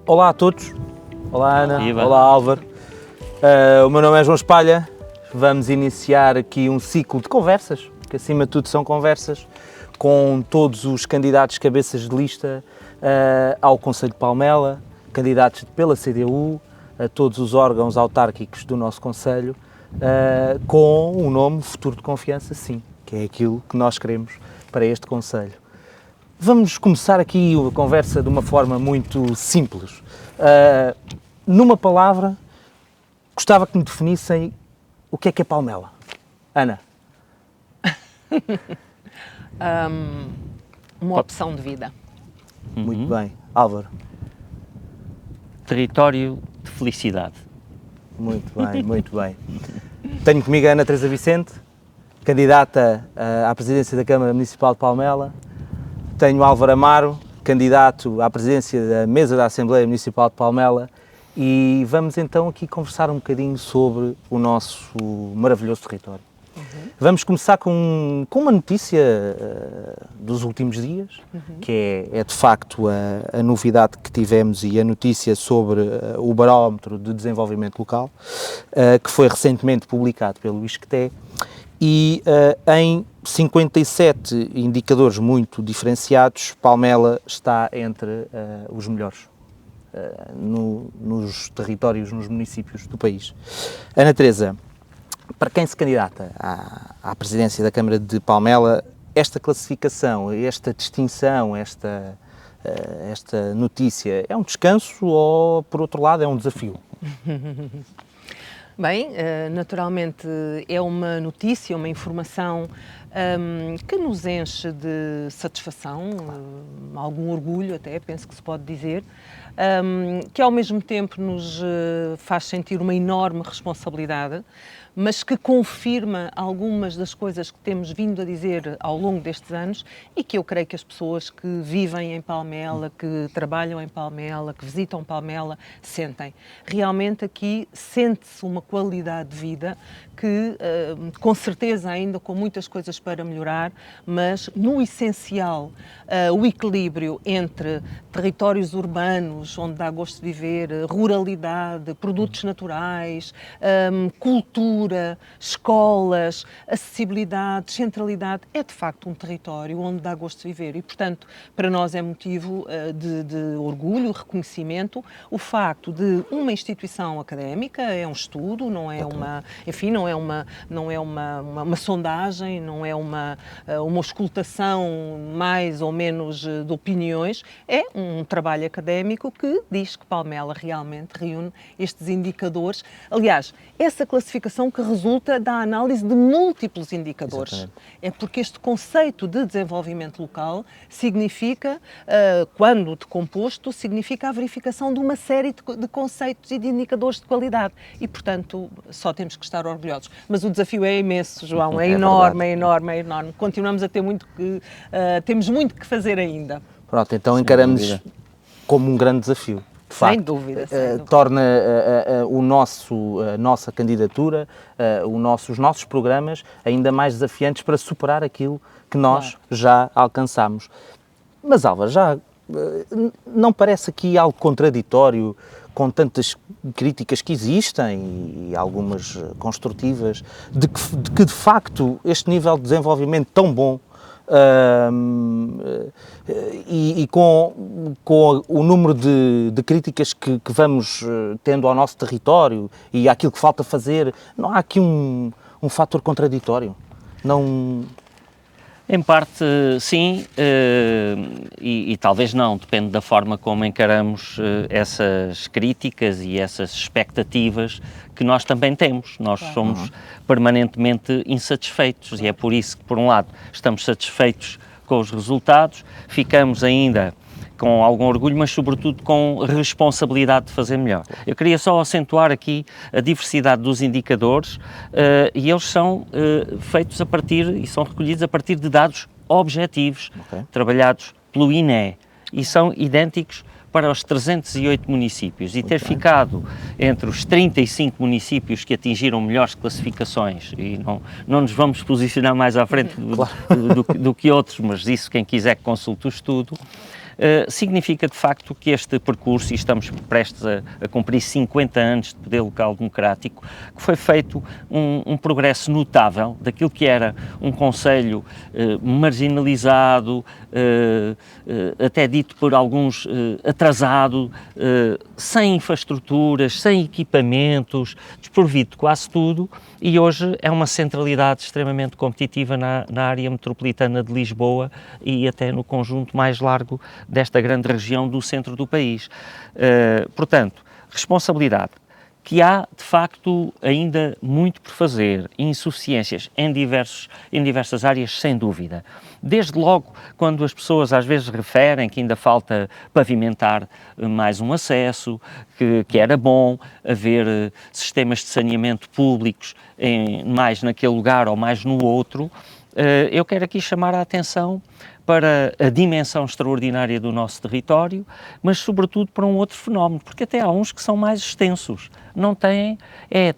Olá a todos, olá Ana, Viva. Olá Álvaro, o meu nome é João Espalha, vamos iniciar aqui um ciclo de conversas, que acima de tudo são conversas, com todos os candidatos cabeças de lista ao Conselho de Palmela, candidatos pela CDU, a todos os órgãos autárquicos do nosso Conselho, com o nome Futuro de Confiança, sim, que é aquilo que nós queremos para este Conselho. Vamos começar aqui a conversa de uma forma muito simples. Numa palavra, gostava que me definissem o que é Palmela. Ana. Uma opção de vida. Muito bem. Álvaro. Território de felicidade. Muito bem, muito bem. Tenho comigo a Ana Teresa Vicente, candidata à presidência da Câmara Municipal de Palmela. Tenho o Álvaro Amaro, candidato à presidência da Mesa da Assembleia Municipal de Palmela, e vamos então aqui conversar um bocadinho sobre o nosso maravilhoso território. Vamos começar com uma notícia dos últimos dias, que é de facto a novidade que tivemos e a notícia sobre o Barómetro de Desenvolvimento Local, que foi recentemente publicado pelo ISCTE, e em 57 indicadores muito diferenciados, Palmela está entre os melhores nos territórios, nos municípios do país. Ana Teresa, para quem se candidata à presidência da Câmara de Palmela, esta classificação, esta distinção, esta notícia, é um descanso ou, por outro lado, é um desafio? Bem, naturalmente é uma notícia, uma informação que nos enche de satisfação, algum orgulho até, penso que se pode dizer, que ao mesmo tempo nos faz sentir uma enorme responsabilidade, mas que confirma algumas das coisas que temos vindo a dizer ao longo destes anos e que eu creio que as pessoas que vivem em Palmela, que trabalham em Palmela, que visitam Palmela, sentem. Realmente aqui sente-se uma qualidade de vida que, com certeza ainda com muitas coisas para melhorar, mas no essencial, o equilíbrio entre territórios urbanos, onde dá gosto de viver, ruralidade, produtos naturais, cultura, escolas, acessibilidade, centralidade, é de facto um território onde dá gosto de viver e, portanto, para nós é motivo de orgulho, reconhecimento, o facto de uma instituição académica, é um estudo, não é uma, enfim, não é uma sondagem, não é uma auscultação mais ou menos de opiniões, é um trabalho académico que diz que Palmela realmente reúne estes indicadores. Aliás, essa classificação que resulta da análise de múltiplos indicadores. Exatamente. É porque este conceito de desenvolvimento local significa, quando decomposto, significa a verificação de uma série de conceitos e de indicadores de qualidade. E, portanto, só temos que estar orgulhosos. Mas o desafio é imenso, João, é enorme, é enorme, é enorme. Continuamos a ter temos muito que fazer ainda. Pronto, então encaramos como um grande desafio. Sem dúvida. Torna a nossa candidatura, os nossos programas ainda mais desafiantes para superar aquilo que nós já alcançamos. Mas, Álvaro, já não parece aqui algo contraditório com tantas críticas que existem e algumas construtivas, de que de facto este nível de desenvolvimento tão bom e com o número de críticas que vamos tendo ao nosso território e àquilo que falta fazer, não há aqui um fator contraditório? Não... Em parte, sim, e talvez não, depende da forma como encaramos essas críticas e essas expectativas que nós também temos. Nós somos permanentemente insatisfeitos e é por isso que, por um lado, estamos satisfeitos com os resultados, ficamos ainda com algum orgulho, mas sobretudo com responsabilidade de fazer melhor. Eu queria só acentuar aqui a diversidade dos indicadores e eles são feitos a partir e são recolhidos a partir de dados objetivos, trabalhados pelo INE e são idênticos para os 308 municípios e ter ficado entre os 35 municípios que atingiram melhores classificações, e não nos vamos posicionar mais à frente do que outros, mas isso quem quiser que consulte o estudo, significa de facto que este percurso, e estamos prestes a cumprir 50 anos de poder local democrático, que foi feito um progresso notável daquilo que era um concelho marginalizado, até dito por alguns atrasado, sem infraestruturas, sem equipamentos, desprovido de quase tudo, e hoje é uma centralidade extremamente competitiva na área metropolitana de Lisboa e até no conjunto mais largo desta grande região do centro do país. Portanto, responsabilidade, que há, de facto, ainda muito por fazer, insuficiências em diversas áreas, sem dúvida. Desde logo, quando as pessoas às vezes referem que ainda falta pavimentar mais um acesso, que era bom haver sistemas de saneamento públicos mais naquele lugar ou mais no outro, eu quero aqui chamar a atenção para a dimensão extraordinária do nosso território, mas sobretudo para um outro fenómeno, porque até há uns que são mais extensos, não têm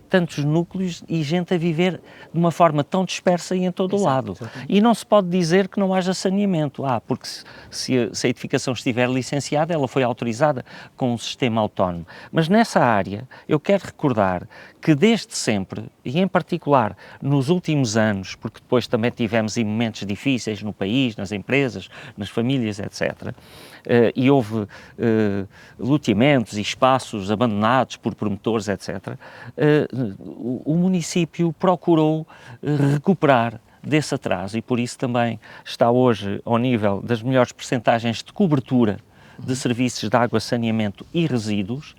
tantos núcleos e gente a viver de uma forma tão dispersa e em todo o lado. Exatamente. E não se pode dizer que não haja saneamento, porque se a edificação estiver licenciada, ela foi autorizada com um sistema autónomo. Mas nessa área, eu quero recordar que desde sempre, e em particular nos últimos anos, porque depois também tivemos momentos difíceis no país, nas empresas, nas famílias, etc., e houve loteamentos e espaços abandonados por promotores, etc., o município procurou recuperar desse atraso e por isso também está hoje ao nível das melhores percentagens de cobertura de serviços de água, saneamento e resíduos,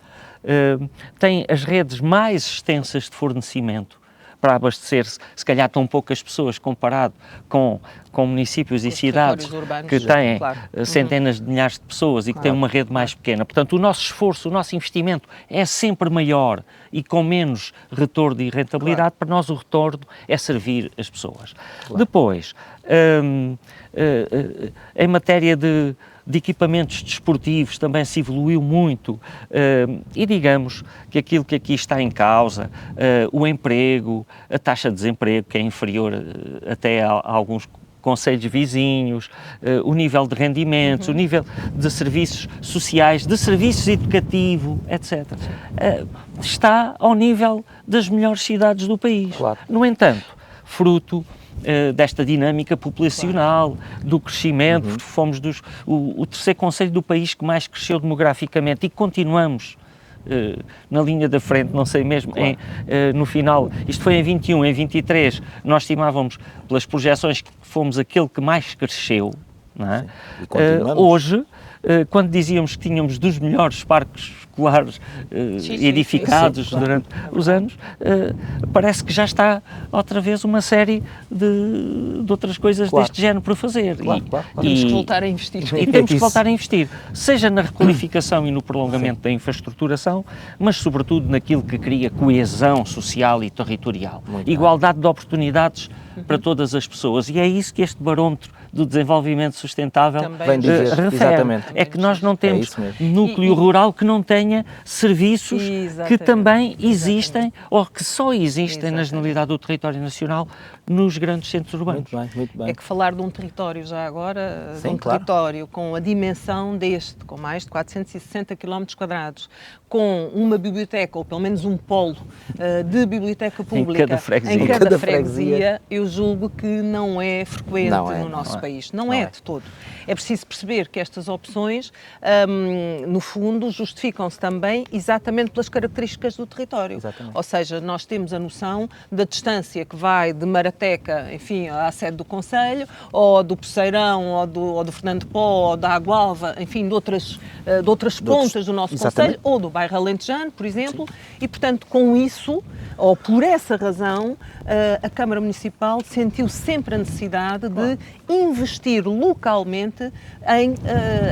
tem as redes mais extensas de fornecimento para abastecer, se calhar tão poucas pessoas comparado com municípios e cidades que têm centenas de milhares de pessoas e que têm uma rede mais pequena. Portanto, o nosso esforço, o nosso investimento é sempre maior e com menos retorno e rentabilidade. Para nós o retorno é servir as pessoas. Depois, em matéria de equipamentos desportivos também se evoluiu muito e digamos que aquilo que aqui está em causa, o emprego, a taxa de desemprego que é inferior até a alguns concelhos vizinhos, o nível de rendimentos, o nível de serviços sociais, de serviços educativos, etc. Está ao nível das melhores cidades do país. Claro. No entanto, fruto desta dinâmica populacional, do crescimento, fomos o terceiro concelho do país que mais cresceu demograficamente e continuamos na linha da frente, não sei mesmo, no final, isto foi em 21, em 23, nós estimávamos pelas projeções que fomos aquele que mais cresceu, não é? Hoje, quando dizíamos que tínhamos dos melhores parques escolares edificados durante os anos, parece que já está outra vez uma série de outras coisas deste género para fazer. Temos que voltar a investir. E temos que voltar a investir, seja na requalificação e no prolongamento da infraestruturação, mas sobretudo naquilo que cria coesão social e territorial. Igualdade de oportunidades para todas as pessoas. E é isso que este barómetro do desenvolvimento sustentável refere. Exatamente. É que nós não temos núcleo rural que não tenha serviços que também existem ou que só existem na generalidade do território nacional nos grandes centros urbanos. Muito bem. É que falar de um território já agora, território com a dimensão com mais de 460 km², com uma biblioteca, ou pelo menos um polo de biblioteca pública em cada freguesia, eu julgo que não é frequente no nosso país. Não é de todo. É preciso perceber que estas opções, no fundo, justificam-se também exatamente pelas características do território. Exatamente. Ou seja, nós temos a noção da distância que vai de Marateca, enfim, à sede do concelho, ou do Poceirão, ou do Fernando Pó, ou da Água-Alva, enfim, de outras pontas do nosso concelho, ou do bairro Alentejano, por exemplo, e, portanto, com isso, ou por essa razão, a Câmara Municipal sentiu sempre a necessidade de investir localmente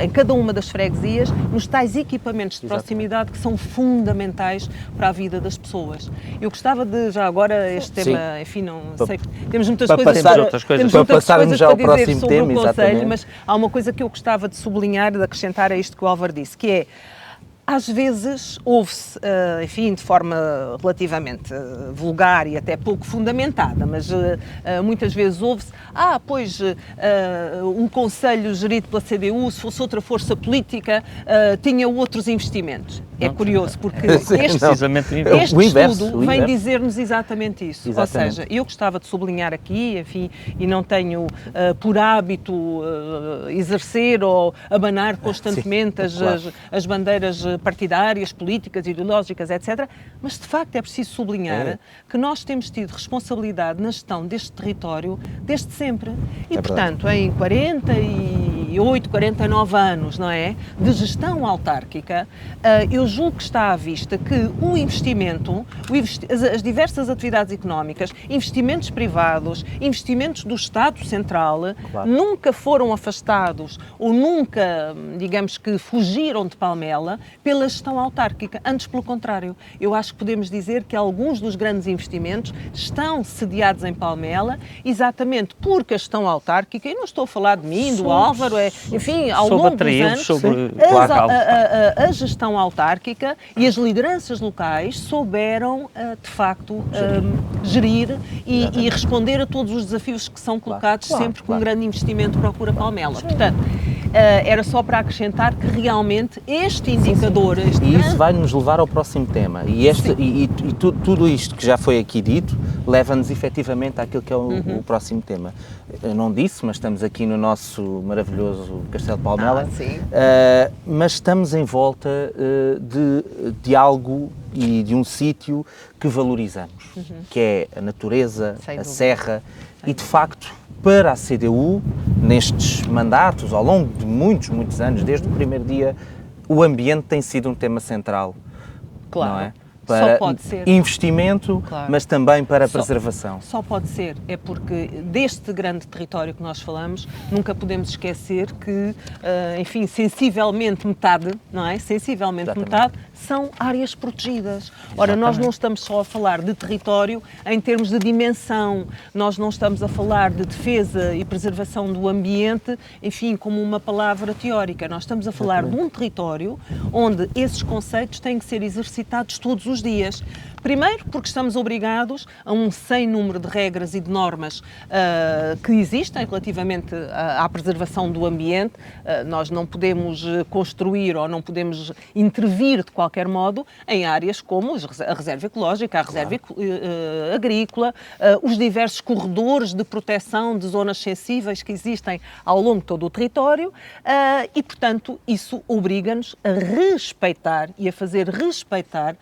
em cada uma das freguesias nos tais equipamentos de proximidade que são fundamentais para a vida das pessoas. Eu gostava de, já agora, este tema, enfim, não sei, temos muitas coisas para passarmos já ao próximo tema, Conselho, mas há uma coisa que eu gostava de sublinhar e de acrescentar a isto que o Álvaro disse, que é Às vezes ouve-se, enfim, de forma relativamente vulgar e até pouco fundamentada, mas muitas vezes ouve-se, pois um conselho gerido pela CDU, se fosse outra força política, tinha outros investimentos. É curioso, porque este estudo vem dizer-nos exatamente isso. Exatamente. Ou seja, eu gostava de sublinhar aqui, enfim, e não tenho por hábito exercer ou abanar constantemente as bandeiras partidárias, políticas, ideológicas, etc. Mas, de facto, é preciso sublinhar que nós temos tido responsabilidade na gestão deste território desde sempre. E, portanto, em 48, 49 anos, não é, de gestão autárquica, eu julgo que está à vista que o investimento, as diversas atividades económicas, investimentos privados, investimentos do Estado Central, nunca foram afastados ou nunca, digamos que, fugiram de Palmela pela gestão autárquica. Antes, pelo contrário. Eu acho que podemos dizer que alguns dos grandes investimentos estão sediados em Palmela, exatamente porque a gestão autárquica, e não estou a falar de mim, do Álvaro, enfim, ao longo dos anos, a gestão autárquica e as lideranças locais souberam, de facto, gerir e responder a todos os desafios que são colocados sempre com um grande investimento procura Palmela. Portanto, era só para acrescentar que realmente este indicador... E isso vai nos levar ao próximo tema. E tudo isto que já foi aqui dito leva-nos efetivamente àquilo que é o próximo tema. Eu não disse, mas estamos aqui no nosso maravilhoso Castelo de Palmela, mas estamos em volta de algo e de um sítio que valorizamos, que é a natureza, a serra, e de facto, para a CDU, nestes mandatos, ao longo de muitos anos, desde o primeiro dia, o ambiente tem sido um tema central. Claro. Não é? Para só pode ser. Investimento, mas também para preservação. Só pode ser, é porque deste grande território que nós falamos, nunca podemos esquecer que, enfim, sensivelmente metade, não é? Sensivelmente metade são áreas protegidas. Ora, nós não estamos só a falar de território em termos de dimensão, nós não estamos a falar de defesa e preservação do ambiente, enfim, como uma palavra teórica. Nós estamos a falar de um território onde esses conceitos têm que ser exercitados todos os dias. Primeiro, porque estamos obrigados a um sem número de regras e de normas que existem relativamente à preservação do ambiente. Nós não podemos construir ou não podemos intervir de qualquer modo em áreas como a reserva ecológica, a reserva agrícola, os diversos corredores de proteção de zonas sensíveis que existem ao longo de todo o território e, portanto, isso obriga-nos a respeitar e a fazer respeitar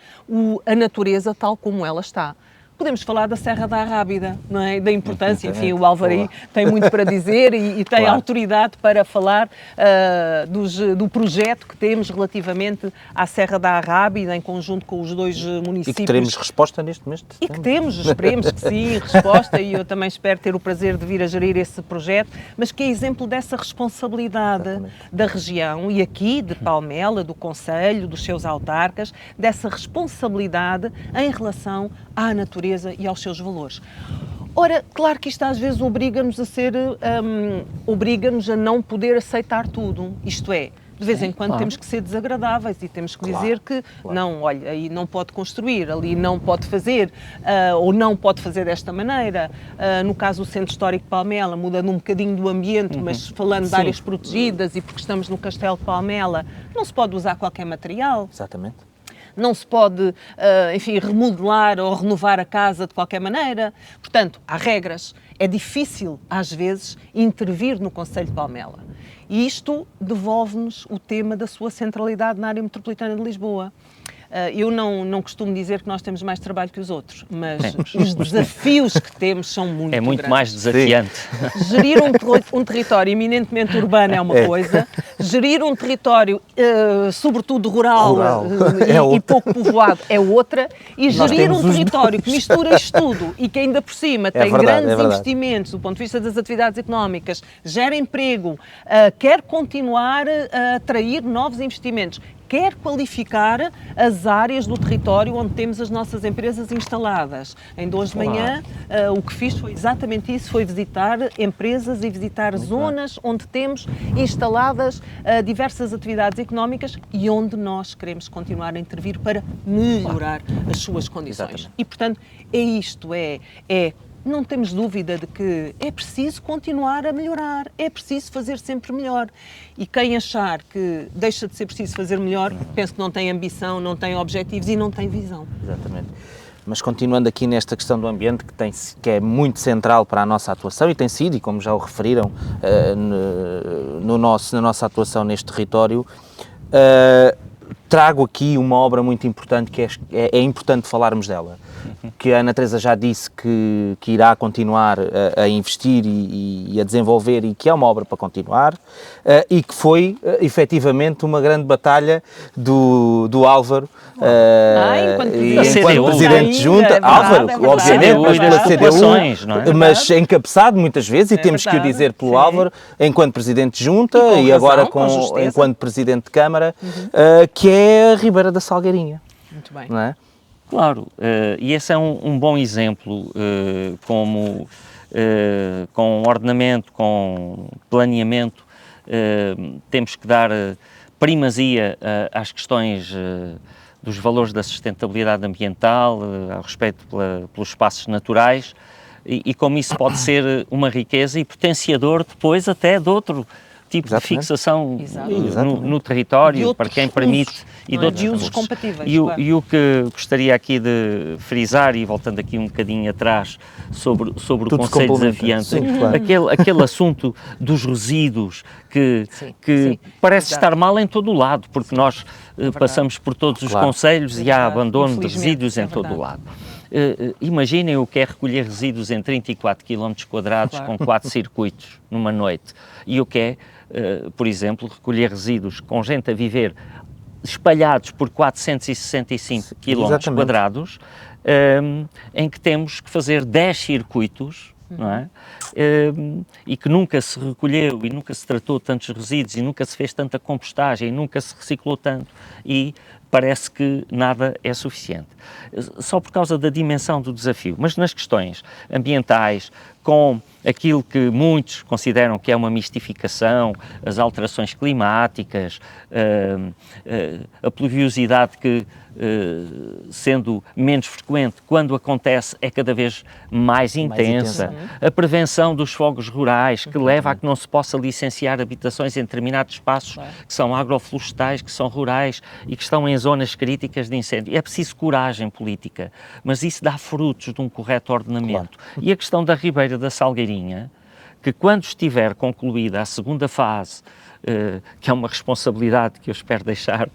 a natureza tal como ela está. Podemos falar da Serra da Arrábida, não é? Da importância, enfim, o Álvaro tem muito para dizer e tem autoridade para falar do projeto que temos relativamente à Serra da Arrábida, em conjunto com os dois municípios. E que teremos resposta neste mês de setembro. E que temos, esperemos que sim, resposta, e eu também espero ter o prazer de vir a gerir esse projeto, mas que é exemplo dessa responsabilidade da região e aqui de Palmela, do Conselho, dos seus autarcas, dessa responsabilidade em relação à natureza e aos seus valores. Ora, claro que isto às vezes obriga-nos a não poder aceitar tudo, isto é, de vez em quando temos que ser desagradáveis e temos que dizer que não, olha, aí não pode construir, ali não pode fazer, ou não pode fazer desta maneira. No caso do Centro Histórico de Palmela, mudando um bocadinho do ambiente, mas falando de áreas protegidas e porque estamos no Castelo de Palmela, não se pode usar qualquer material. Exatamente. Não se pode, enfim, remodelar ou renovar a casa de qualquer maneira. Portanto, há regras. É difícil, às vezes, intervir no Concelho de Palmela. E isto devolve-nos o tema da sua centralidade na área metropolitana de Lisboa. Eu não costumo dizer que nós temos mais trabalho que os outros, mas os desafios que temos são muito grandes. É muito mais desafiante. Gerir um território eminentemente urbano é uma coisa, gerir um território, sobretudo rural e pouco povoado, é outra, e gerir um território que mistura isto tudo e que ainda por cima tem grandes investimentos do ponto de vista das atividades económicas, gera emprego, quer continuar a atrair novos investimentos, quer qualificar as áreas do território onde temos as nossas empresas instaladas. Ainda hoje de manhã, o que fiz foi exatamente isso, foi visitar empresas e visitar zonas onde temos instaladas diversas atividades económicas e onde nós queremos continuar a intervir para melhorar as suas condições. Exatamente. E, portanto, é isto, não temos dúvida de que é preciso continuar a melhorar, é preciso fazer sempre melhor. E quem achar que deixa de ser preciso fazer melhor, penso que não tem ambição, não tem objetivos e não tem visão. Exatamente. Mas continuando aqui nesta questão do ambiente, que é muito central para a nossa atuação e tem sido, e como já o referiram, na nossa atuação neste território, trago aqui uma obra muito importante que é importante falarmos dela, que a Ana Teresa já disse que irá continuar a investir e a desenvolver e que é uma obra para continuar e que foi efetivamente uma grande batalha do Álvaro enquanto Presidente de Junta, Álvaro, obviamente, mas pela CDU, mas encabeçado muitas vezes, e temos que o dizer pelo Álvaro, enquanto Presidente de Junta e agora enquanto Presidente de Câmara, que é a Ribeira da Salgueirinha. Muito bem. Não é? Claro, e esse é um bom exemplo, como com ordenamento, com planeamento, temos que dar primazia às questões dos valores da sustentabilidade ambiental, ao respeito pelos espaços naturais, e como isso pode ser uma riqueza e potenciador depois até de outro tipo de fixação no território, para quem permite, e de outros usos compatíveis. E o que gostaria aqui de frisar, e voltando aqui um bocadinho atrás sobre o conceito desafiante, aquele assunto dos resíduos que parece estar mal em todo o lado, porque nós passamos por todos os concelhos e há abandono de resíduos em todo o lado. Imaginem o que é recolher resíduos em 34 km quadrados com 4 circuitos numa noite, e o que é, por exemplo, recolher resíduos com gente a viver espalhados por 465 km quadrados, em que temos que fazer 10 circuitos, não é? E que nunca se recolheu e nunca se tratou tantos resíduos e nunca se fez tanta compostagem e nunca se reciclou tanto, e parece que nada é suficiente. Só por causa da dimensão do desafio, mas nas questões ambientais, com aquilo que muitos consideram que é uma mistificação, as alterações climáticas, a pluviosidade que, sendo menos frequente, quando acontece é cada vez mais intensa, a prevenção dos fogos rurais, que leva a que não se possa licenciar habitações em determinados espaços que são agroflorestais, que são rurais e que estão em zonas críticas de incêndio. É preciso coragem política, mas isso dá frutos de um correto ordenamento. E a questão da Ribeira da Salgueirinha, que quando estiver concluída a segunda fase, que é uma responsabilidade que eu espero deixar,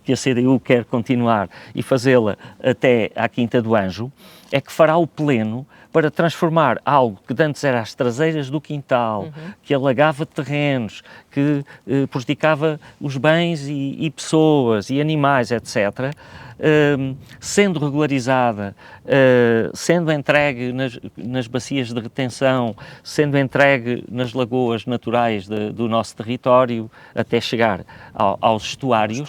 que a CDU quer continuar e fazê-la até à Quinta do Anjo, é que fará o pleno para transformar algo que antes era às traseiras do quintal, que alagava terrenos, que prejudicava os bens e pessoas e animais, etc., sendo regularizada, sendo entregue nas bacias de retenção, sendo entregue nas lagoas naturais do nosso território, até chegar aos estuários.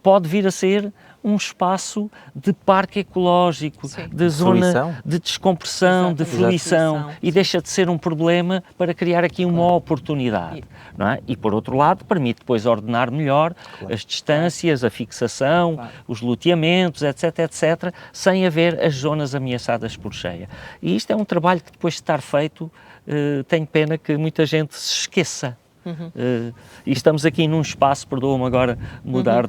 Pode vir a ser um espaço de parque ecológico, de zona de descompressão, de fruição, e deixa de ser um problema para criar aqui uma oportunidade, não é? E, por outro lado, permite depois ordenar melhor as distâncias, a fixação, os loteamentos, etc., etc., sem haver as zonas ameaçadas por cheia. E isto é um trabalho que, depois de estar feito, tenho pena que muita gente se esqueça. E estamos aqui num espaço, perdoa-me agora mudar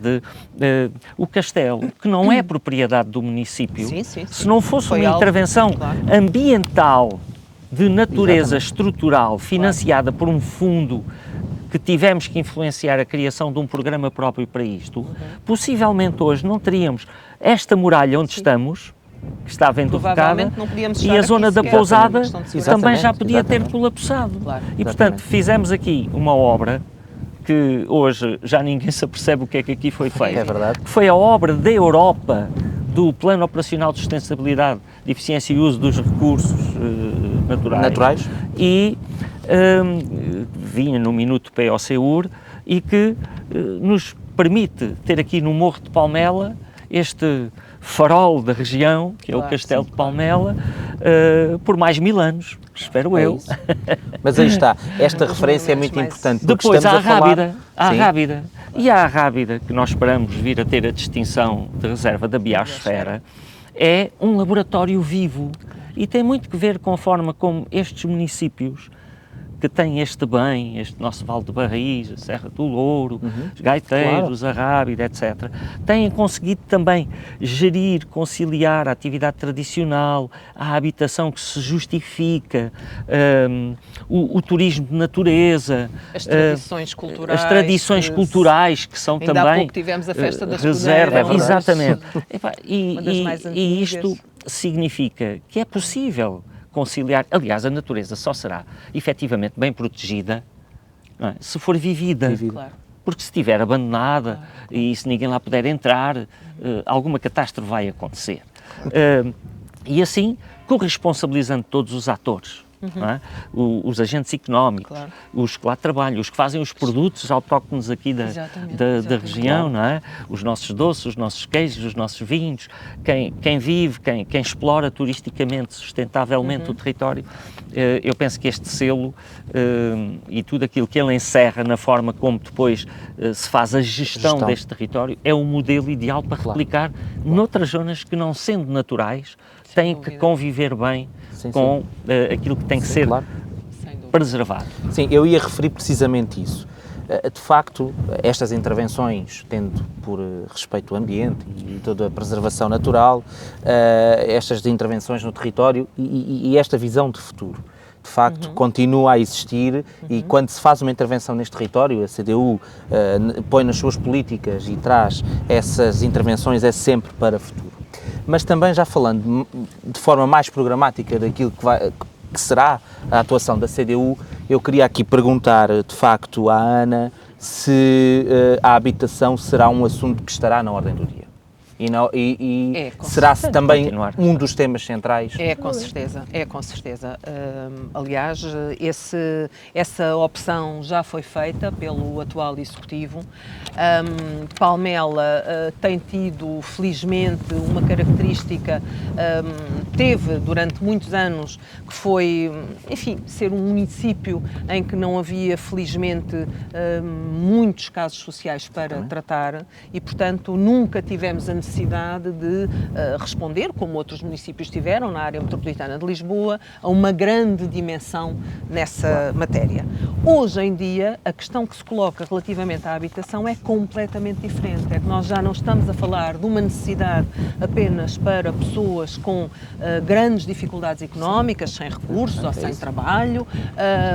o castelo, que não é propriedade do município. Se não fosse uma intervenção ambiental de natureza estrutural financiada por um fundo que tivemos que influenciar a criação de um programa próprio para isto, possivelmente hoje não teríamos esta muralha onde estamos, que estava entorrocada, e a zona da pousada também já podia ter colapsado. E, portanto, fizemos aqui uma obra que hoje já ninguém se apercebe o que é que aqui foi feito. É verdade. Que foi a obra da Europa do Plano Operacional de Sustentabilidade, de Eficiência e Uso dos Recursos Naturais. E vinha no Minuto POCUR e que nos permite ter aqui no Morro de Palmela este farol da região, que é o Castelo de Palmela, por mais 1000 anos, espero eu. Isso. Mas aí está, esta referência é muito importante. Depois há a Rábida, Rábida. E a Rábida, que nós esperamos vir a ter a distinção de reserva da biosfera, é um laboratório vivo e tem muito que ver com a forma como estes municípios que têm este bem, este nosso Vale de Barris, a Serra do Louro, os Gaiteiros, a Rábida, etc., têm conseguido também gerir, conciliar a atividade tradicional, a habitação que se justifica, o turismo de natureza, as tradições culturais, as tradições culturais que são ainda também há pouco tivemos a festa das reserva, Peneiras, exatamente. E isto significa que é possível conciliar. Aliás, a natureza só será efetivamente bem protegida, não é, se for vivida. Claro. Porque se estiver abandonada e se ninguém lá puder entrar, alguma catástrofe vai acontecer. E assim, corresponsabilizando todos os atores, não é? Os agentes económicos, os que lá trabalham, os que fazem os produtos autóctones aqui da região, não é? Os nossos doces, os nossos queijos, os nossos vinhos, quem vive, quem explora turisticamente, sustentavelmente o território. Eu penso que este selo e tudo aquilo que ele encerra na forma como depois se faz a gestão deste território é um modelo ideal para replicar noutras zonas que, não sendo naturais, têm que conviver bem com aquilo que tem que ser preservado. Sim, eu ia referir precisamente isso. De facto, estas intervenções, tendo por respeito ao ambiente e toda a preservação natural, estas intervenções no território e esta visão de futuro, de facto, continua a existir e quando se faz uma intervenção neste território, a CDU põe nas suas políticas e traz essas intervenções, é sempre para o futuro. Mas também, já falando de forma mais programática daquilo que será a atuação da CDU, eu queria aqui perguntar, de facto, à Ana se a habitação será um assunto que estará na ordem do dia. E será-se também um dos temas centrais? É, com certeza. Aliás, essa opção já foi feita pelo atual Executivo. Palmela tem tido, felizmente, uma característica, teve durante muitos anos, que foi, enfim, ser um município em que não havia, felizmente, muitos casos sociais para tratar e, portanto, nunca tivemos a necessidade de responder, como outros municípios tiveram na área metropolitana de Lisboa, a uma grande dimensão nessa matéria. Hoje em dia, a questão que se coloca relativamente à habitação é completamente diferente. É que nós já não estamos a falar de uma necessidade apenas para pessoas com grandes dificuldades económicas, sem recursos ou sem trabalho,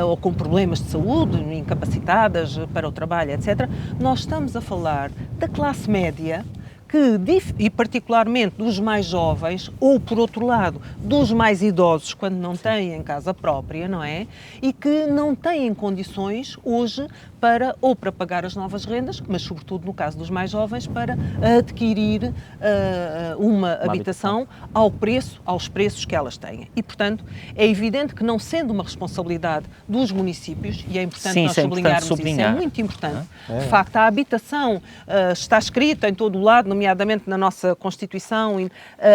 ou com problemas de saúde, incapacitadas para o trabalho, etc. Nós estamos a falar da classe média, e particularmente dos mais jovens, ou por outro lado, dos mais idosos, quando não têm casa própria, não é? E que não têm condições hoje para pagar as novas rendas, mas sobretudo no caso dos mais jovens, para adquirir uma habitação aos preços que elas têm. E, portanto, é evidente que, não sendo uma responsabilidade dos municípios, e é importante nós sublinharmos isso, é muito importante. De facto, a habitação está escrita em todo o lado, nomeadamente na nossa Constituição,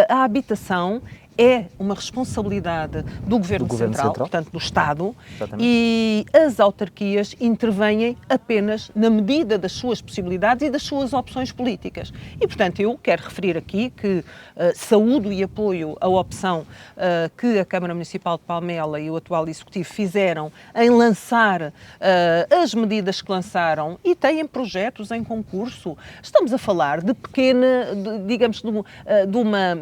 a habitação é uma responsabilidade do Governo Central, portanto do Estado, e as autarquias intervêm apenas na medida das suas possibilidades e das suas opções políticas. E, portanto, eu quero referir aqui que saúdo e apoio a opção que a Câmara Municipal de Palmela e o atual Executivo fizeram em lançar as medidas que lançaram e têm projetos em concurso. Estamos a falar de de uma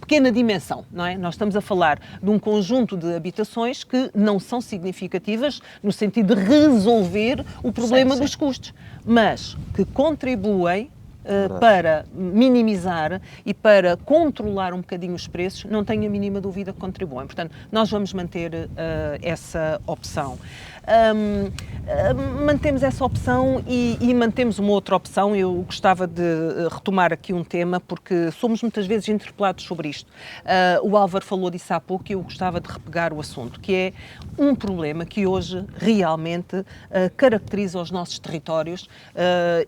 pequena dimensão. Não é? Nós estamos a falar de um conjunto de habitações que não são significativas no sentido de resolver o problema dos custos, mas que contribuem para minimizar e para controlar um bocadinho os preços, não tenho a mínima dúvida que contribuem. Portanto, nós vamos manter essa opção. Mantemos essa opção e mantemos uma outra opção. Eu gostava de retomar aqui um tema, porque somos muitas vezes interpelados sobre isto. O Álvaro falou disso há pouco e eu gostava de repegar o assunto, que é um problema que hoje realmente caracteriza os nossos territórios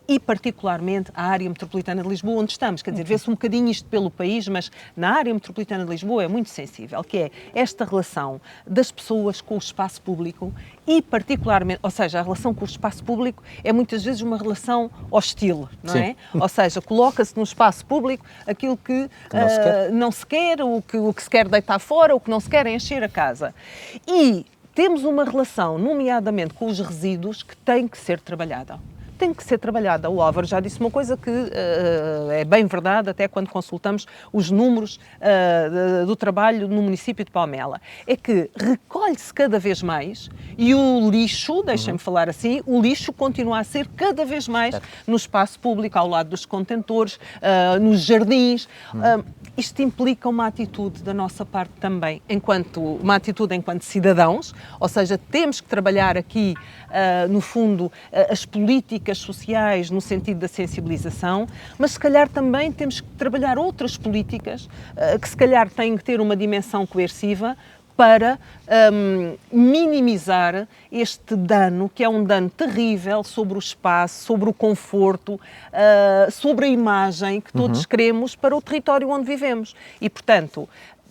e particularmente a área metropolitana de Lisboa, onde estamos. Quer dizer, vê-se um bocadinho isto pelo país, mas na área metropolitana de Lisboa é muito sensível, que é esta relação das pessoas com o espaço público e particularmente, ou seja, a relação com o espaço público é muitas vezes uma relação hostil, não é? Ou seja, coloca-se no espaço público aquilo que não se quer, o que se quer deitar fora, o que não se quer é encher a casa. E temos uma relação, nomeadamente com os resíduos, que tem que ser trabalhada. Tem que ser trabalhada. O Álvaro já disse uma coisa que é bem verdade, até quando consultamos os números do trabalho no município de Palmela. É que recolhe-se cada vez mais e o lixo, deixem-me falar assim, o lixo continua a ser cada vez mais no espaço público, ao lado dos contentores, nos jardins. Isto implica uma atitude da nossa parte também, uma atitude enquanto cidadãos, ou seja, temos que trabalhar aqui, no fundo, as políticas sociais no sentido da sensibilização, mas se calhar também temos que trabalhar outras políticas que se calhar têm que ter uma dimensão coerciva para minimizar este dano, que é um dano terrível sobre o espaço, sobre o conforto, sobre a imagem que todos queremos para o território onde vivemos. E, portanto,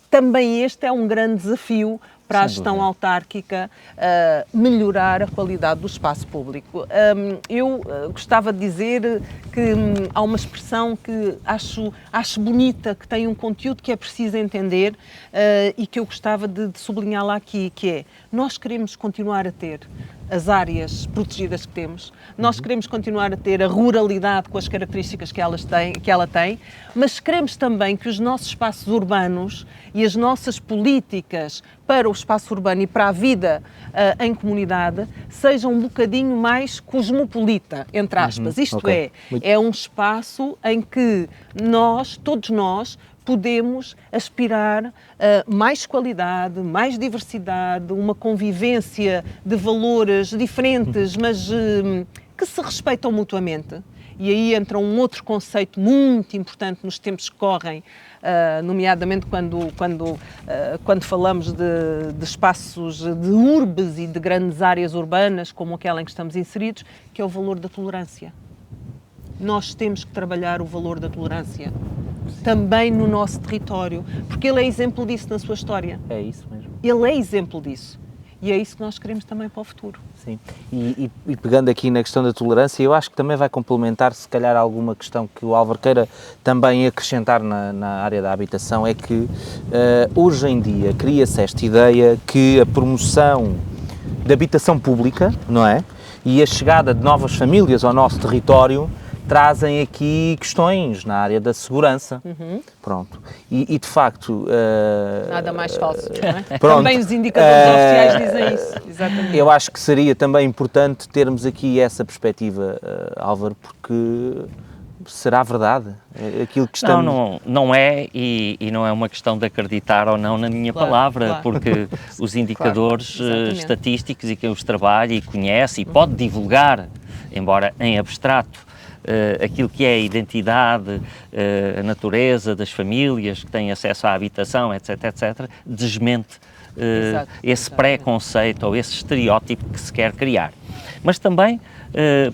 também este é um grande desafio para a gestão autárquica, melhorar a qualidade do espaço público. Eu gostava de dizer que há uma expressão que acho bonita, que tem um conteúdo que é preciso entender e que eu gostava de sublinhá-la aqui, que é: nós queremos continuar a ter as áreas protegidas que temos, nós queremos continuar a ter a ruralidade com as características que ela tem, mas queremos também que os nossos espaços urbanos e as nossas políticas para o espaço urbano e para a vida em comunidade sejam um bocadinho mais cosmopolita, entre aspas. Isto é um espaço em que todos nós, podemos aspirar a mais qualidade, mais diversidade, uma convivência de valores diferentes, mas que se respeitam mutuamente. E aí entra um outro conceito muito importante nos tempos que correm, nomeadamente quando falamos de espaços de urbes e de grandes áreas urbanas, como aquela em que estamos inseridos, que é o valor da tolerância. Nós temos que trabalhar o valor da tolerância também no nosso território, porque ele é exemplo disso na sua história. É isso mesmo. Ele é exemplo disso. E é isso que nós queremos também para o futuro. Sim. E pegando aqui na questão da tolerância, eu acho que também vai complementar, se calhar, alguma questão que o Álvaro queira também acrescentar na área da habitação, é que hoje em dia cria-se esta ideia que a promoção da habitação pública, não é? E a chegada de novas famílias ao nosso território trazem aqui questões na área da segurança. Pronto. E de facto... Nada mais falso, não é? Também os indicadores oficiais dizem isso. Exatamente. Eu acho que seria também importante termos aqui essa perspectiva, Álvaro, porque será verdade aquilo que estamos... Não é, e não é uma questão de acreditar ou não na minha palavra, porque os indicadores estatísticos e quem os trabalha e conhece e pode divulgar, embora em abstrato, aquilo que é a identidade, a natureza das famílias que têm acesso à habitação, etc., desmente esse preconceito ou esse estereótipo que se quer criar. Mas também,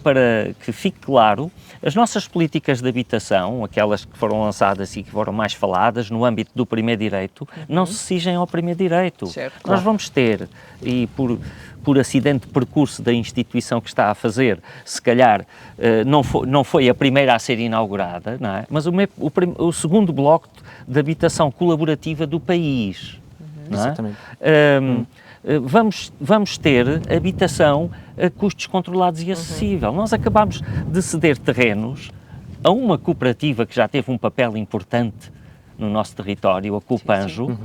para que fique claro, as nossas políticas de habitação, aquelas que foram lançadas e que foram mais faladas no âmbito do primeiro direito, não se sigem ao primeiro direito. Nós vamos ter, e por acidente de percurso da instituição que está a fazer, se calhar não foi a primeira a ser inaugurada, não é? Mas o segundo bloco de habitação colaborativa do país. Não é? Exatamente. Vamos ter habitação a custos controlados e acessível. Nós acabamos de ceder terrenos a uma cooperativa que já teve um papel importante no nosso território, a Copanjo,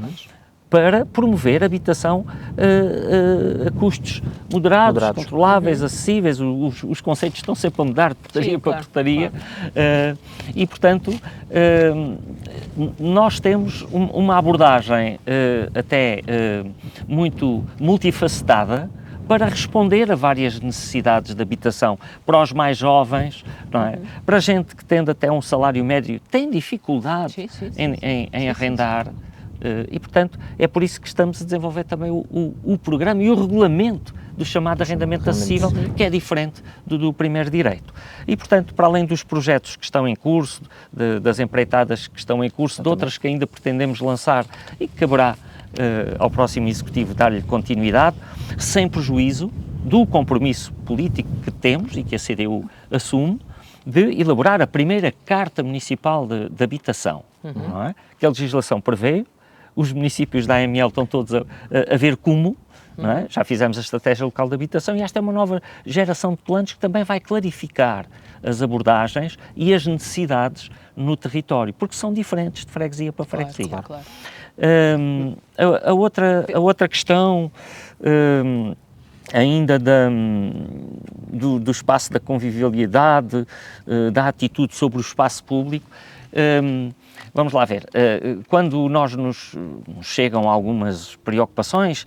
para promover habitação a custos moderados, controláveis, acessíveis. Os conceitos estão sempre a mudar de portaria para portaria. Claro. E, portanto, nós temos uma abordagem até muito multifacetada para responder a várias necessidades de habitação, para os mais jovens, não é? Para a gente que tende até um salário médio, tem dificuldade em arrendar. E, portanto, é por isso que estamos a desenvolver também o programa e o regulamento do chamado arrendamento acessível, que é diferente do primeiro direito. E, portanto, para além dos projetos que estão em curso, das empreitadas que estão em curso, de outras que ainda pretendemos lançar e que caberá ao próximo Executivo dar-lhe continuidade, sem prejuízo do compromisso político que temos e que a CDU assume, de elaborar a primeira Carta Municipal de Habitação, não é? Que a legislação prevê. Os municípios da AML estão todos a ver como, não é? Já fizemos a Estratégia Local de Habitação e esta é uma nova geração de planos que também vai clarificar as abordagens e as necessidades no território, porque são diferentes de freguesia para freguesia. Claro. A outra questão ainda do espaço da convivialidade, da atitude sobre o espaço público. Vamos lá ver, quando nos chegam algumas preocupações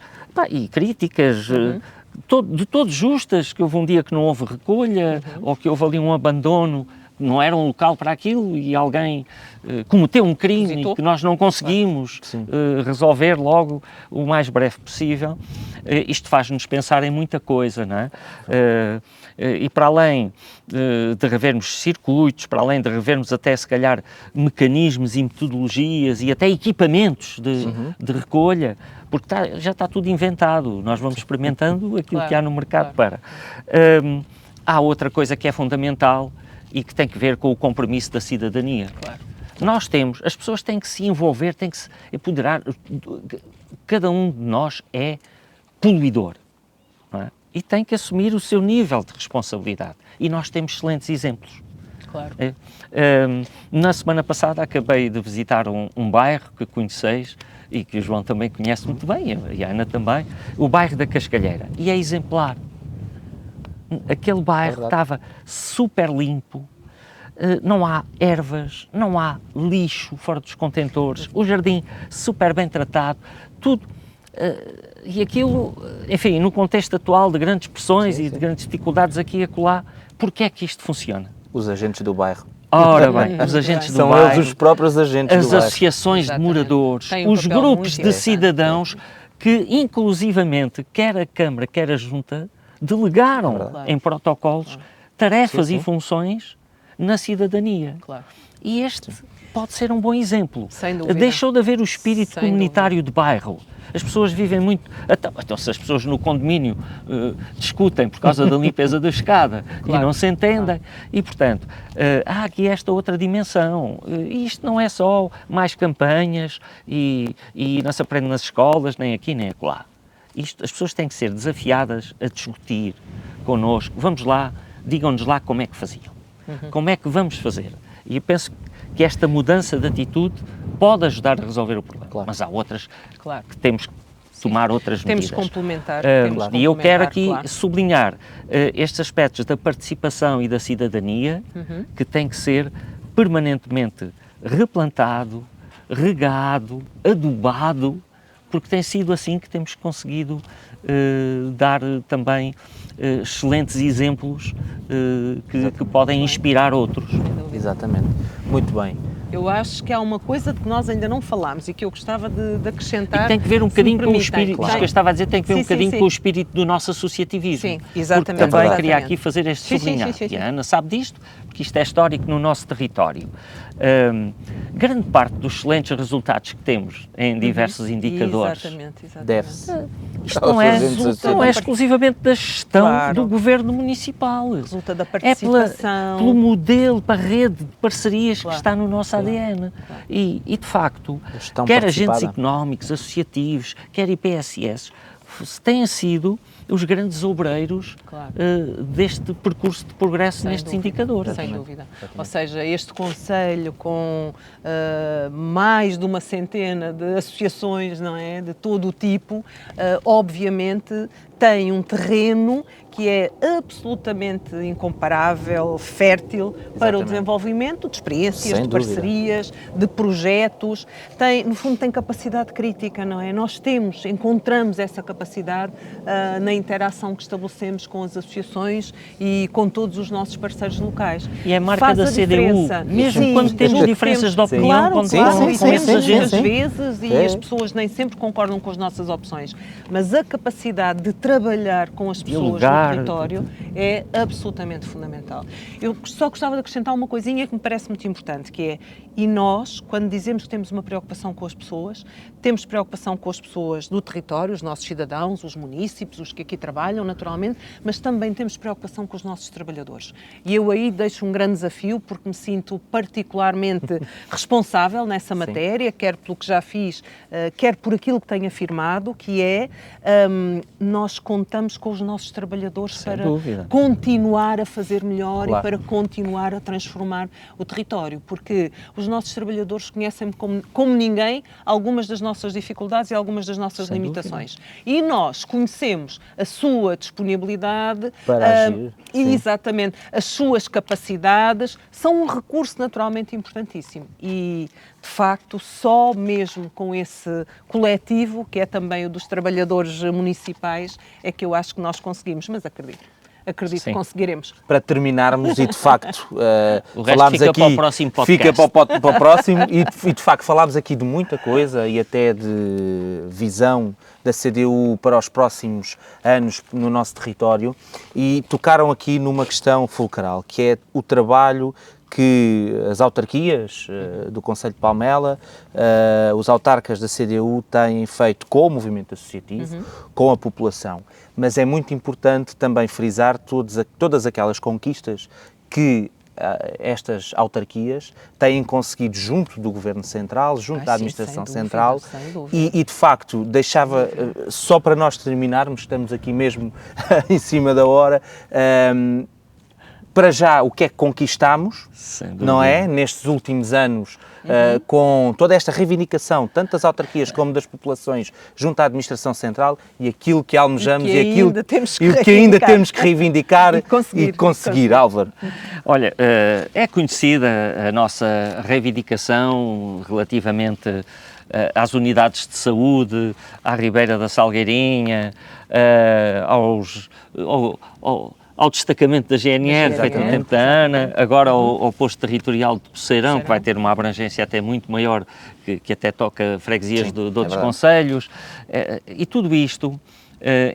e críticas de todos justas, que houve um dia que não houve recolha, ou que houve ali um abandono, não era um local para aquilo e alguém cometeu um crime que nós não conseguimos resolver logo o mais breve possível. Isto faz-nos pensar em muita coisa, não é? E para além de revermos circuitos, para além de revermos até se calhar mecanismos e metodologias e até equipamentos de recolha, porque já está tudo inventado, nós vamos experimentando aquilo que há no mercado para. Há outra coisa que é fundamental e que tem que ver com o compromisso da cidadania. As pessoas têm que se envolver, têm que se empoderar, cada um de nós é poluidor, não é? E tem que assumir o seu nível de responsabilidade. E nós temos excelentes exemplos. Claro. Na semana passada acabei de visitar um bairro que conheceis e que o João também conhece muito bem, e a Ana também, o bairro da Cascalheira. E é exemplar. Aquele bairro estava super limpo, não há ervas, não há lixo fora dos contentores, o jardim super bem tratado, tudo. E aquilo, enfim, no contexto atual de grandes pressões e de grandes dificuldades aqui e acolá, porquê é que isto funciona? Os agentes do bairro. Ora bem, os agentes do bairro... São eles os próprios agentes do bairro. As associações de moradores, os grupos de cidadãos que, inclusivamente, quer a Câmara, quer a Junta, delegaram em protocolos tarefas e funções na cidadania. E este pode ser um bom exemplo. Sem dúvida. Deixou de haver o espírito comunitário de bairro. As pessoas vivem muito... Então se as pessoas no condomínio discutem por causa da limpeza da escada e não se entendem, e portanto, há aqui esta outra dimensão. E isto não é só mais campanhas e não se aprende nas escolas, nem aqui nem acolá. As pessoas têm que ser desafiadas a discutir connosco. Vamos lá, digam-nos lá como é que faziam. Como é que vamos fazer? E eu penso que esta mudança de atitude pode ajudar a resolver o problema. Mas há outras que temos que tomar outras medidas. Temos que complementar. E eu quero aqui sublinhar estes aspectos da participação e da cidadania que tem que ser permanentemente replantado, regado, adubado, porque tem sido assim que temos conseguido dar também excelentes exemplos que podem inspirar outros. Exatamente. Muito bem. Eu acho que há uma coisa de que nós ainda não falámos e que eu gostava de acrescentar. E tem que ver um bocadinho com o espírito, isto que eu estava a dizer, tem que ver um bocadinho com o espírito do nosso associativismo. Sim, exatamente. Porque também queria aqui fazer este sublinhado. E a Ana sabe disto, porque isto é histórico no nosso território. Grande parte dos excelentes resultados que temos em diversos indicadores deve-se. Isto não é exclusivamente da gestão do governo municipal. Resulta da participação. Pelo modelo, para a rede de parcerias que está no nosso ADN. E, de facto, quer agentes económicos, associativos, quer IPSS, têm sido os grandes obreiros Claro. deste percurso de progresso nestes indicadores. Sem dúvida. Ou seja, este Conselho com mais de uma centena de associações, não é, de todo o tipo, obviamente tem um terreno que é absolutamente incomparável, fértil para o desenvolvimento de experiências, Sem de dúvida. parcerias, de projetos. No fundo, tem capacidade crítica, não é? Nós encontramos essa capacidade na interação que estabelecemos com as associações e com todos os nossos parceiros locais. E é a marca Faz da a CDU, diferença. mesmo Sim, quando temos julgo que diferenças de opinião, Claro, quando claro, sim, e sim, temos sim, às sim. vezes, e É. as pessoas nem sempre concordam com as nossas opções, mas a capacidade de trabalhar com as pessoas Dialogar. no território é absolutamente fundamental. Eu só gostava de acrescentar uma coisinha que me parece muito importante, que é, e nós, quando dizemos que temos uma preocupação com as pessoas, temos preocupação com as pessoas do território, os nossos cidadãos, os munícipes, os que aqui trabalham, naturalmente, mas também temos preocupação com os nossos trabalhadores. E eu aí deixo um grande desafio, porque me sinto particularmente responsável nessa matéria, quer pelo que já fiz, quer por aquilo que tenho afirmado, que é, nós contamos com os nossos trabalhadores Sem para dúvida. continuar a fazer melhor Claro. e para continuar a transformar o território, porque os nossos trabalhadores conhecem como ninguém algumas das nossas dificuldades e algumas das nossas Sem limitações. E nós conhecemos a sua disponibilidade Para agir, sim. exatamente, as suas capacidades são um recurso naturalmente importantíssimo e, de facto, só mesmo com esse coletivo, que é também o dos trabalhadores municipais, é que eu acho que nós conseguimos, mas acredito Sim. que conseguiremos. Para terminarmos e de facto O resto falámos fica aqui, para o próximo podcast. fica para o próximo e de facto falámos aqui de muita coisa e até de visão da CDU para os próximos anos no nosso território e tocaram aqui numa questão fulcral, que é o trabalho que as autarquias do Concelho de Palmela, os autarcas da CDU têm feito com o movimento associativo, com a população. Mas é muito importante também frisar todas aquelas conquistas que estas autarquias têm conseguido junto do Governo Central, junto da Administração Central sem dúvida. e de facto deixava, só para nós terminarmos, estamos aqui mesmo em cima da hora, para já, o que é que conquistámos, não é? Nestes últimos anos, com toda esta reivindicação, tanto das autarquias como das populações, junto à Administração Central, e aquilo que almejamos E que e aquilo ainda temos que e o que ainda reivindicar. temos que reivindicar E conseguir. Álvaro. Olha, é conhecida a nossa reivindicação relativamente às unidades de saúde, à Ribeira da Salgueirinha, ao destacamento da GNR, feito no tempo da Ana, agora ao posto territorial de Poceirão, que vai ter uma abrangência até muito maior, que até toca freguesias de outros concelhos, e tudo isto,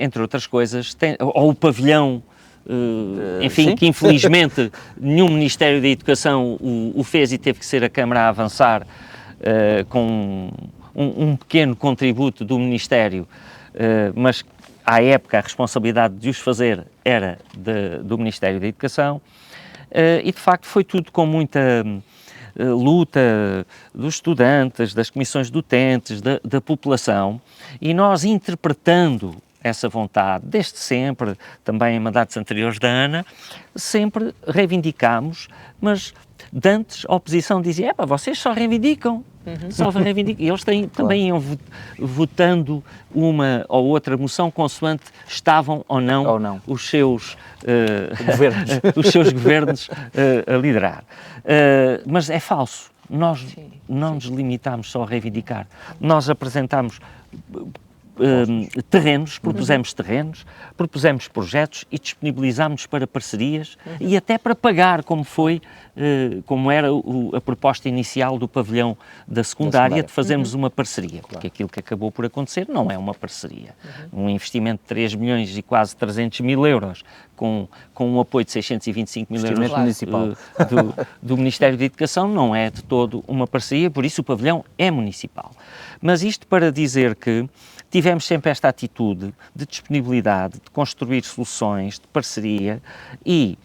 entre outras coisas, ou o pavilhão, enfim, sim. que infelizmente nenhum Ministério da Educação o fez e teve que ser a Câmara a avançar com um pequeno contributo do Ministério, mas à época a responsabilidade de os fazer era do Ministério da Educação, e de facto foi tudo com muita luta dos estudantes, das comissões de utentes, da população, e nós interpretando essa vontade, desde sempre, também em mandatos anteriores da Ana, sempre reivindicámos, mas de antes a oposição dizia, vocês só reivindicam, só reivindicam. E eles também iam votando uma ou outra moção consoante estavam ou não. Os seus Governos, os seus governos a liderar. Mas é falso. Nós não nos limitámos só a reivindicar. Nós apresentámos terrenos, propusemos terrenos, propusemos projetos e disponibilizámos para parcerias e até para pagar, como era a proposta inicial do pavilhão da secundária, de fazermos uma parceria, porque aquilo que acabou por acontecer não é uma parceria. Um investimento de 3 milhões e quase 300 mil euros, com um apoio de 625 mil euros municipal. do Ministério da Educação, não é de todo uma parceria, por isso o pavilhão é municipal. Mas isto para dizer que tivemos sempre esta atitude de disponibilidade, de construir soluções, de parceria e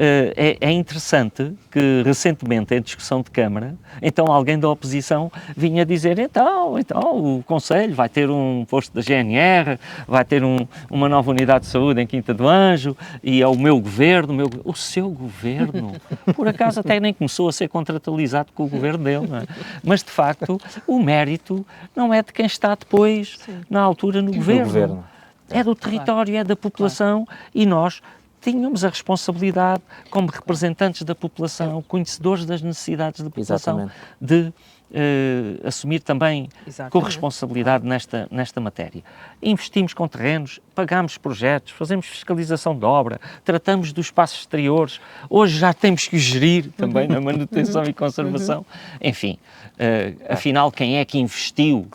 é interessante que recentemente em discussão de Câmara, então alguém da oposição vinha dizer então o Conselho vai ter um posto da GNR, vai ter uma nova unidade de saúde em Quinta do Anjo e é o meu governo, o seu governo, por acaso até nem começou a ser contratualizado com o governo dele, não é? Mas de facto o mérito não é de quem está depois, na altura, no governo. É do território, é da população e nós tínhamos a responsabilidade, como representantes da população, conhecedores das necessidades da população, de assumir também corresponsabilidade nesta matéria. Investimos com terrenos, pagamos projetos, fazemos fiscalização de obra, tratamos dos espaços exteriores, hoje já temos que gerir também na manutenção e conservação. Enfim, afinal, quem é que investiu,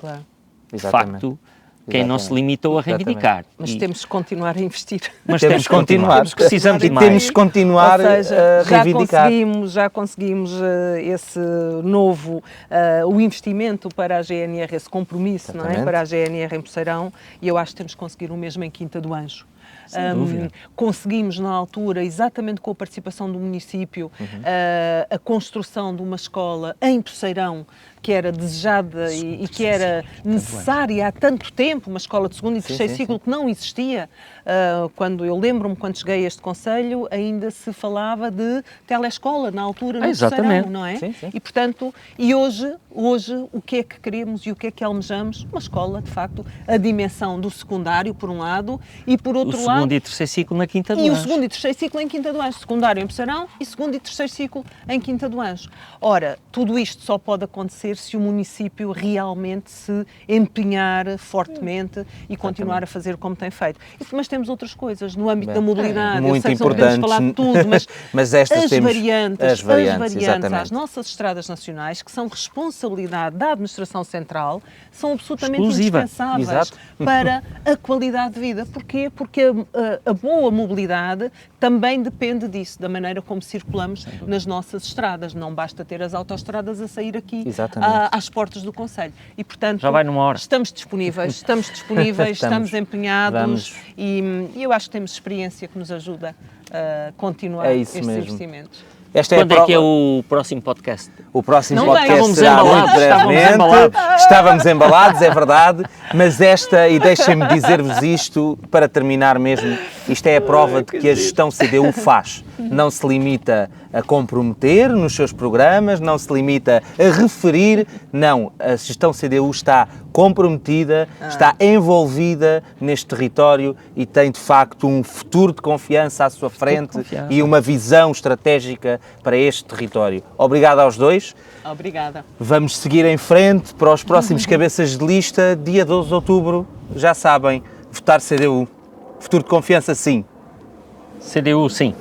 de facto, quem não se limitou a reivindicar. Mas temos que continuar a investir. Mas temos que continuar. Precisamos de mais. Temos que continuar a reivindicar. Já conseguimos esse novo, o investimento para a GNR, esse compromisso, não é? Para a GNR em Poceirão, e eu acho que temos que conseguir o mesmo em Quinta do Anjo. Conseguimos na altura, exatamente com a participação do município, a construção de uma escola em Poceirão, que era desejada e que era necessária há tanto tempo, uma escola de segundo e terceiro ciclo que não existia. Quando eu lembro-me, quando cheguei a este concelho, ainda se falava de telescola, na altura, no Poceirão, não é? Sim. E, portanto, hoje, o que é que queremos e o que é que almejamos? Uma escola, de facto, a dimensão do secundário, por um lado, e por outro lado... O segundo e terceiro ciclo na Quinta do Anjo. E o segundo e terceiro ciclo em Quinta do Anjo. Secundário em Poceirão e segundo e terceiro ciclo em Quinta do Anjo. Ora, tudo isto só pode acontecer se o município realmente se empenhar fortemente e continuar a fazer como tem feito. Mas temos outras coisas no âmbito da mobilidade. Muito eu sei importantes. Que não podemos falar de tudo, mas estas as temos variantes às nossas estradas nacionais, que são responsabilidade da Administração Central, são absolutamente indispensáveis para a qualidade de vida. Porquê? Porque a boa mobilidade também depende disso, da maneira como circulamos nas nossas estradas. Não basta ter as autoestradas a sair aqui às portas do concelho. E, portanto, já vai numa hora. Estamos disponíveis, estamos empenhados e eu acho que temos experiência que nos ajuda a continuar estes investimentos. Quando é que é o próximo podcast? O próximo podcast será muito brevemente. Estávamos embalados, é verdade, mas e deixem-me dizer-vos isto para terminar mesmo, isto é a prova de que a gestão CDU faz. Não se limita a comprometer nos seus programas, não se limita a referir, não, a gestão CDU está comprometida, está envolvida neste território e tem de facto um futuro de confiança à sua frente e uma visão estratégica para este território. Obrigado aos dois. Obrigada. Vamos seguir em frente para os próximos cabeças de lista, dia 12 de outubro, já sabem, votar CDU. Futuro de confiança, sim. CDU, sim.